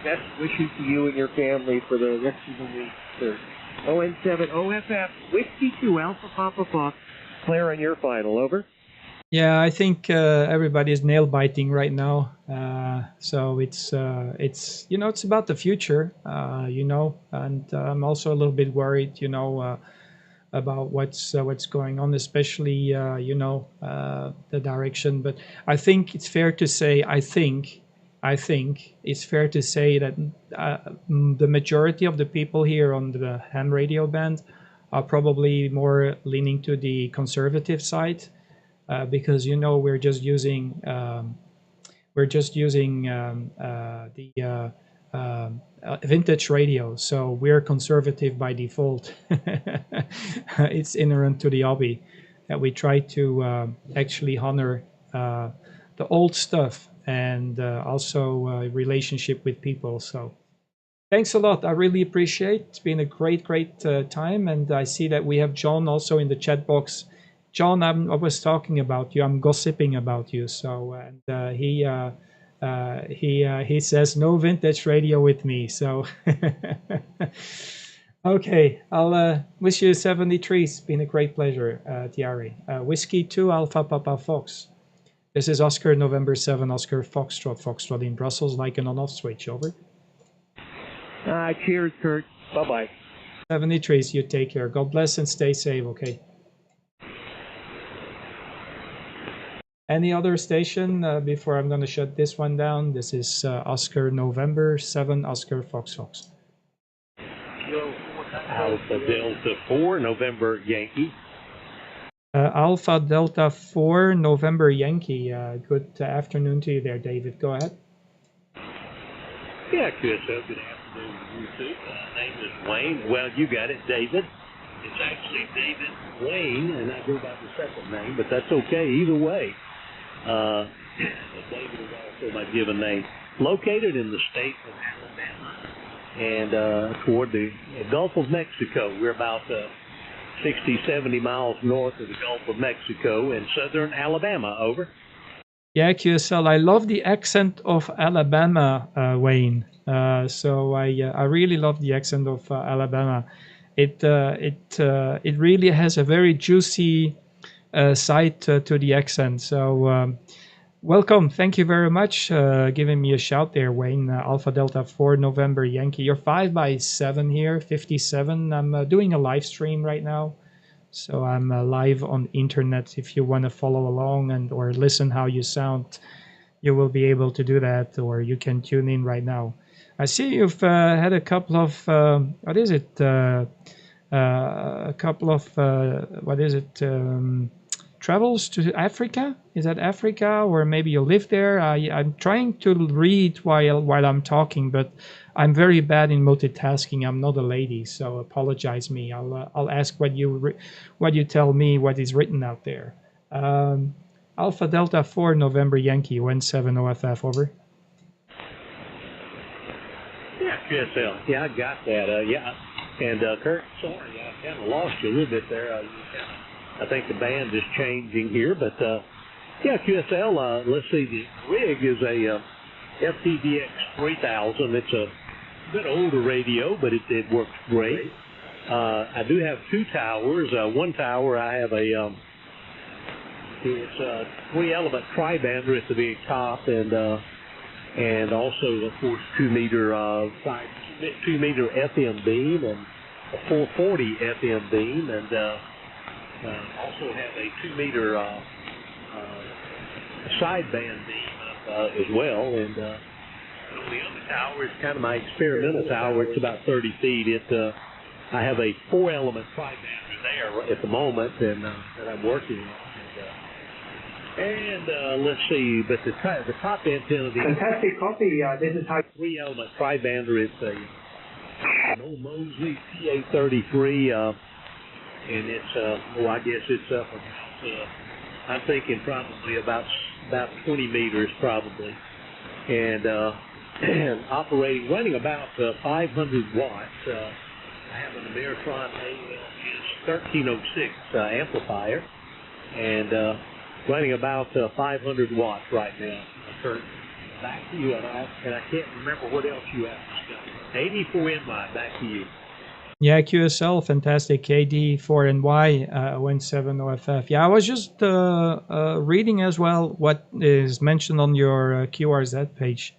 Best wishes to you and your family for the rest of the week, sir. ON7 OFF, Whiskey 2 Alpha Papa Fox. Claire, on your final, over. Yeah, I think everybody is nail biting right now. So it's about the future, and I'm also a little bit worried, about what's going on, especially the direction. But I think it's fair to say, I think it's fair to say that the majority of the people here on the ham radio band are probably more leaning to the conservative side, because we're just using the vintage radio, so we're conservative by default. It's inherent to the hobby that we try to actually honor the old stuff, and also relationship with people. So thanks a lot. I really appreciate it. It's been a great time, and I see that we have John also in the chat box. John, I was talking about you. I'm gossiping about you. So and he says no vintage radio with me. So okay, I'll wish you 73. It's been a great pleasure, Thierry. Whiskey 2 Alpha Papa Fox. This is Oscar November 7 Oscar Foxtrot in Brussels, like an on-off switch, over. Cheers, Kurt. Bye-bye. 73, you take care. God bless and stay safe, okay? Any other station before I'm going to shut this one down? This is Oscar November 7 Oscar Fox. Alpha Delta 4 November Yankee. Alpha Delta 4 November Yankee. Good afternoon to you there, David. Go ahead. Yeah, QSL, good afternoon to you too. Name is Wayne. Well, you got it, David. It's actually David Wayne, and I go by the second name, but that's okay either way. David is also my given name. Located in the state of Alabama and toward the Gulf of Mexico. We're about 60, 70 miles north of the Gulf of Mexico in southern Alabama. Over. Yeah, QSL. I love the accent of Alabama, Wayne. So I really love the accent of Alabama. It really has a very juicy side to the accent. So welcome. Thank you very much giving me a shout there, Wayne. Alpha Delta 4 November Yankee. You're 5x7 here, 57. I'm doing a live stream right now. So I'm live on internet. If you want to follow along and or listen how you sound, you will be able to do that, or you can tune in right now. I see you've had a couple of what is it? A couple of what is it? Travels to Africa? Is that Africa, or maybe you live there? I'm trying to read while I'm talking, but I'm very bad in multitasking. I'm not a lady, so apologize me. I'll ask what you tell me what is written out there. Alpha Delta 4 November Yankee 17 OFF, over. Yeah, QSL. Yeah, I got that. Yeah, and Kurt, sorry, I kind of lost you a little bit there. I think the band is changing here, but yeah, QSL. Let's see, the rig is a FTDX 3000. It's a bit older radio, but it works great. I do have two towers. One tower I have it's a 3-element tri-bander at the very top, and also of course 2 meter FM beam and a 440 FM beam, and also have a 2 meter sideband beam as well, and the other tower is kind of my experimental tower. It's about 30 feet. I have a 4-element tri-bander there at the moment, and that I'm working on. And let's see, but the top antenna. Fantastic copy. This is how 3-element tri-bander. It's an old Mosley PA33, and it's I guess it's up about I'm thinking probably about 20 meters probably, and operating, running about 500 watts. I have an Ameritron ALS 1306 amplifier, and running about 500 watts right now. Kurt, back to you, and I can't remember what else you asked. 84NY, back to you. Yeah, QSL, fantastic. KD4NY, 17 OFF. Yeah, I was just reading as well what is mentioned on your QRZ page.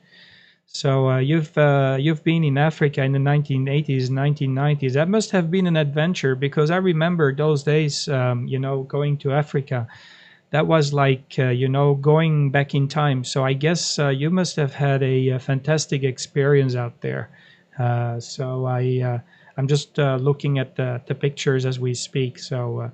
So you've been in Africa in the 1980s, 1990s. That must have been an adventure, because I remember those days, going to Africa. That was like, going back in time. So I guess you must have had a fantastic experience out there. So I'm just looking at the pictures as we speak. So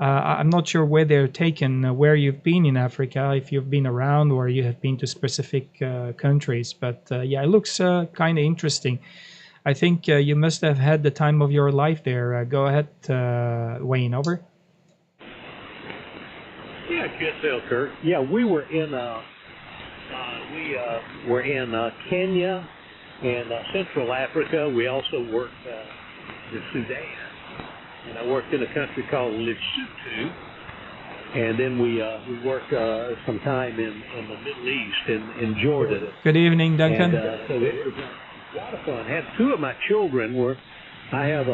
I'm not sure where they're taken, where you've been in Africa, if you've been around or you have been to specific countries. But it looks kind of interesting. I think you must have had the time of your life there. Go ahead, Wayne, over. Yeah, QSL, Kurt. Yeah, we were in Kenya and Central Africa. We also worked in Sudan, and I worked in a country called Lesotho, and then we worked some time in the Middle East in Jordan. Good evening, Duncan. And, so it was a lot of fun. I had two of my children I have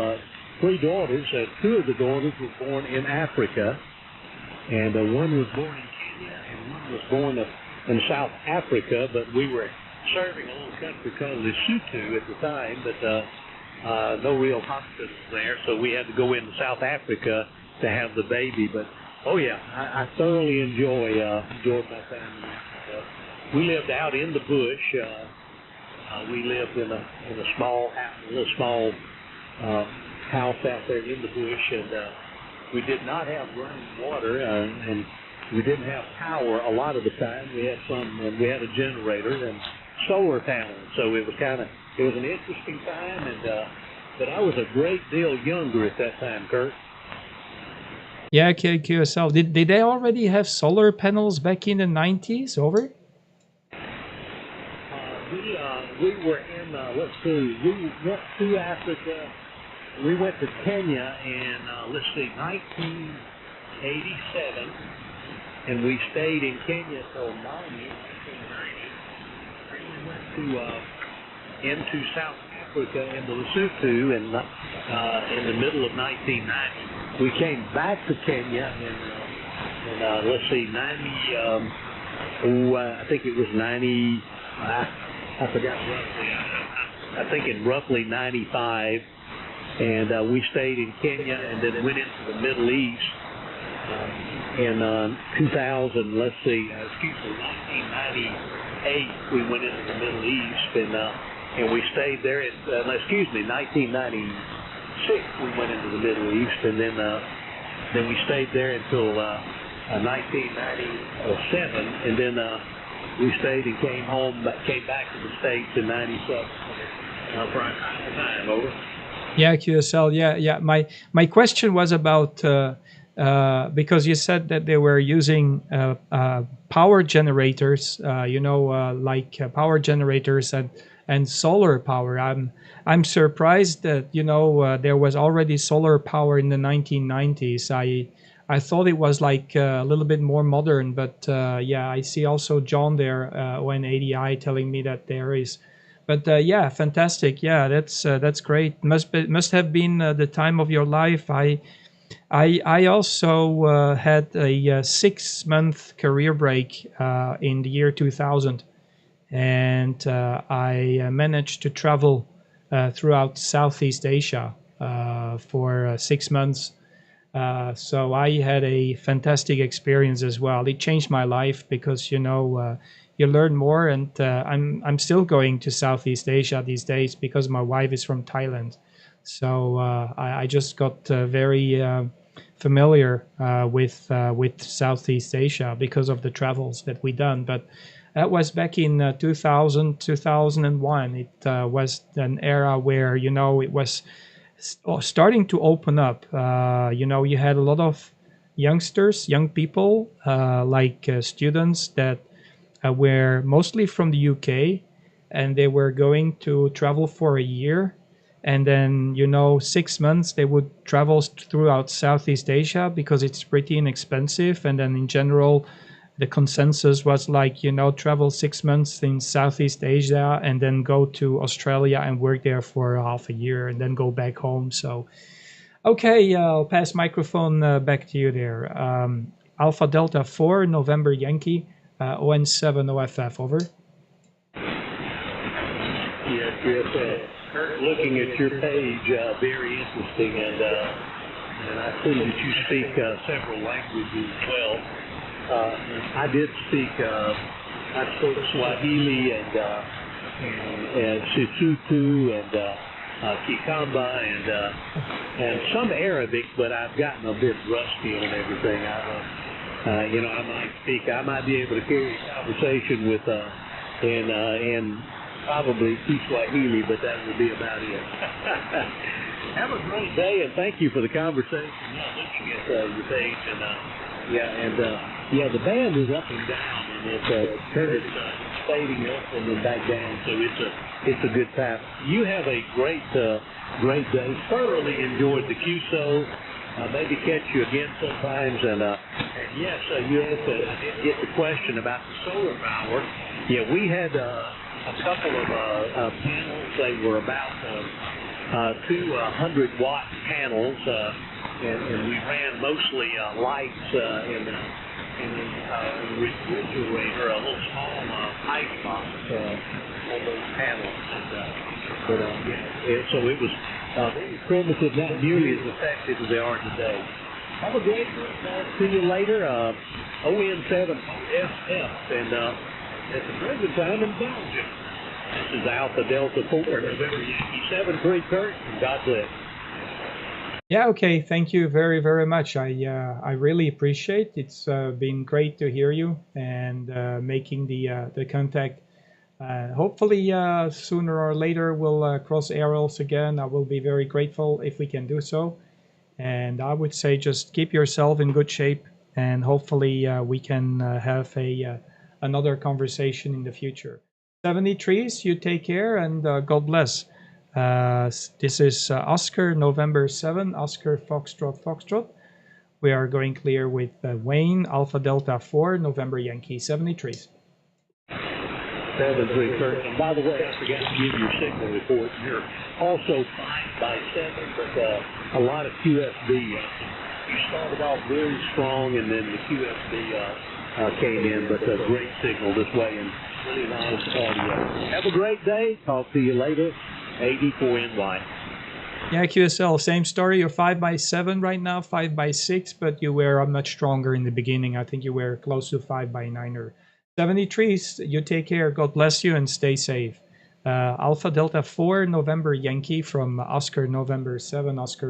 3 daughters. 2 of the daughters were born in Africa, and one was born in Kenya, and one was born in South Africa, but we were serving a little country called Lesotho at the time, but no real hospitals there, so we had to go into South Africa to have the baby. But I thoroughly enjoyed my time in Africa. We lived out in the bush. We lived in a small house out there in the bush, and we did not have running water, and we didn't have power a lot of the time. We had we had a generator and solar panels, so it was an interesting time, but I was a great deal younger at that time, Kurt. Yeah, QSL. Did they already have solar panels back in the 90s? Over? We were in, let's see, we went to Africa. We went to Kenya in, 1987, and we stayed in Kenya till 1990. We went into South Africa, into Lesotho, in the middle of 1990. We came back to Kenya in 90, I think it was 90, I forgot roughly, I think in roughly 95, and we stayed in Kenya and then went into the Middle East in 2000, 1998, we went into the Middle East, and we stayed there, 1996, we went into the Middle East, and then we stayed there until 1997, and then we stayed and came back to the States in 97 for our final time. Over. Yeah, QSL. Yeah. My question was about because you said that they were using power generators, like power generators and solar power. I'm surprised that there was already solar power in the 1990s. I thought it was like a little bit more modern, but yeah, I see also John there, ON80i, telling me that there is. But yeah, fantastic. Yeah, that's great. Must have been the time of your life. I also had a 6-month career break in the year 2000, and I managed to travel throughout Southeast Asia for 6 months. So I had a fantastic experience as well. It changed my life because you learn more, and I'm still going to Southeast Asia these days because my wife is from Thailand. So I just got very familiar with Southeast Asia because of the travels that we done. But that was back in 2000, 2001. It was an era where it was starting to open up. You had a lot of young people, like students that were mostly from the UK, and they were going to travel for a year, and then 6 months they would travel throughout Southeast Asia because it's pretty inexpensive. And then in general, the consensus was like travel 6 months in Southeast Asia and then go to Australia and work there for half a year and then go back home. So okay, I'll pass microphone back to you there. Alpha Delta 4 November Yankee, ON7 OFF, over. Yes. Looking at your page, very interesting, and I see that you speak several languages as well. I did speak. I spoke Swahili and Sisutu and Kikamba and some Arabic, but I've gotten a bit rusty on everything. I might be able to carry a conversation with and probably Kiswahili, but that would be about it. Have a great day, and thank you for the conversation. Looking at your page, and the band is up and down, and it's fading up and then back down, so it's a good time. You have a great day. Thoroughly enjoyed the QSO. Maybe catch you again sometimes, and yes, you asked. I did get the question about the solar power. Yeah, we had a couple of panels. They were about 200-watt panels, and we ran mostly lights in the refrigerator, a little small ice box on those panels. So it was very primitive, not nearly as effective as they are today. Have a great one. See you later. ON7 OFF, and at the present time in Belgium. This is Alpha Delta 4, November Yankee 73, Kurt, and God bless. Yeah, okay. Thank you very, very much. I really appreciate. It's been great to hear you and making the contact. Hopefully, sooner or later we'll cross arrows again. I will be very grateful if we can do so. And I would say just keep yourself in good shape, and hopefully we can have a another conversation in the future. 73s, you take care, and God bless. This is Oscar, November 7, Oscar Foxtrot Foxtrot. We are going clear with Wayne, Alpha Delta 4, November Yankee 73s. 7-3, and by the way, I forgot to give your signal report. You're also 5x7, but a lot of QSB. You started off very strong, and then the QSB came in, but a great signal this way, and really nice audio. Have a great day. Talk to you later. 84NY. Yeah, QSL, same story. You're 5x7 right now, 5x6, but you were much stronger in the beginning. I think you were close to 5x9 or 73s. You take care. God bless you and stay safe. Alpha Delta 4, November Yankee from Oscar, November 7, Oscar.